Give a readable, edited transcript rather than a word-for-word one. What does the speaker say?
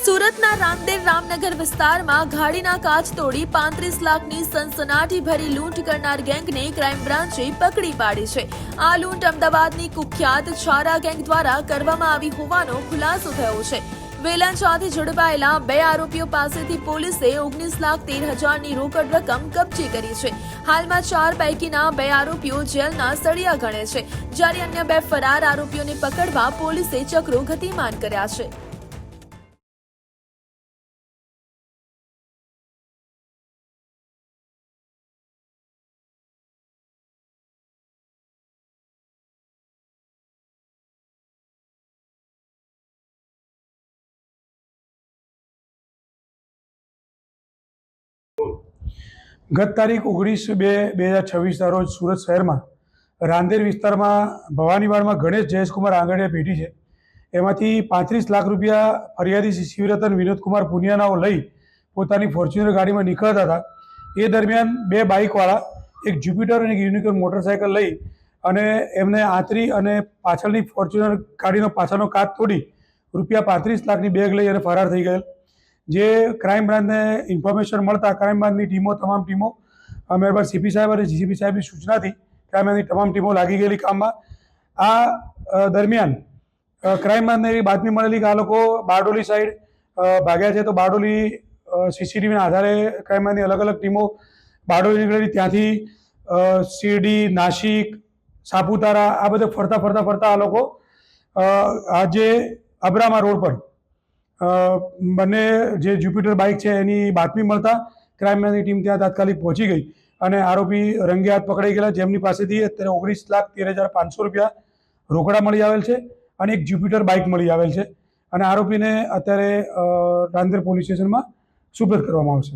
સુરતના રાંદેર રામનગર વિસ્તારમાં ગાડીના કાચ તોડી 35 લાખની સનસનાટી ભરી લૂંટ કરનાર ગેંગને ક્રાઇમ બ્રાન્ચે પકડી પાડી છે। આ લૂંટ અમદાવાદની કુખ્યાત છારા ગેંગ દ્વારા કરવામાં આવી હોવાનો ખુલાસો થયો છે। વેલંચાથી ઝડપાયેલા 2 આરોપીઓ પાસેથી પોલીસે 19,13,000ની રોકડ રકમ કબજે કરી છે। હાલમાં 4 પૈકીના 2 આરોપીઓ જેલના સળિયા ગણે છે, જ્યારે અન્ય 2 ફરાર આરોપીઓને પકડવા પોલીસે ચક્રો ગતિમાન કર્યા છે। ગત તારીખ 19/2/2026 રોજ સુરત શહેરમાં રાંદેર વિસ્તારમાં ભવાનીવાડમાં ગણેશ જયેશકુમાર આંગણીયા પેઢી છે, એમાંથી 35 લાખ રૂપિયા ફરિયાદી શિવરતન વિનોદકુમાર પુનિયાનાઓ લઈ પોતાની ફોર્ચ્યુનર ગાડીમાં નીકળતા હતા। એ દરમિયાન 2 બાઇકવાળા, એક જ્યુપિટર અને એક યુનિકોર્ન મોટરસાઇકલ લઈ અને એમને આંતરી અને પાછળની ફોર્ચ્યુનર ગાડીનો પાછળનો કાચ તોડી રૂપિયા 35 લાખની બેગ લઈ અને ફરાર થઈ ગયેલ। જે ક્રાઇમ બ્રાન્ચને ઇન્ફોર્મેશન મળતા ક્રાઇમ બ્રાન્ચની તમામ ટીમો મહેરબાન સીપી સાહેબ અને જીસીપી સાહેબની સૂચનાથી ક્રાઇમ બ્રાન્ચની તમામ ટીમો લાગી ગયેલી કામમાં। આ દરમિયાન ક્રાઇમ બ્રાન્ચને એવી બાતમી મળેલી કે આ લોકો બારડોલી સાઈડ ભાગ્યા છે, તો બારડોલી સીસીટીવીના આધારે ક્રાઇમ બ્રાન્ચની અલગ અલગ ટીમો બારડોલી નીકળેલી, ત્યાંથી શિરડી, નાસિક, સાપુતારા આ બધે ફરતા આ લોકો આજે અબ્રામા રોડ પર બંને જે જ્યુપિટર બાઇક છે એની બાતમી મળતા ક્રાઇમ બ્રાન્ચની ટીમ ત્યાં તાત્કાલિક પહોંચી ગઈ અને આરોપી રંગે હાથ પકડાઈ ગયેલા, જેમની પાસેથી અત્યારે 19,13,500 રૂપિયા રોકડા મળી આવેલ છે અને એક જ્યુપિટર બાઇક મળી આવેલ છે અને આરોપીને અત્યારે રાંદેર પોલીસ સ્ટેશનમાં સુપરત કરવામાં આવશે।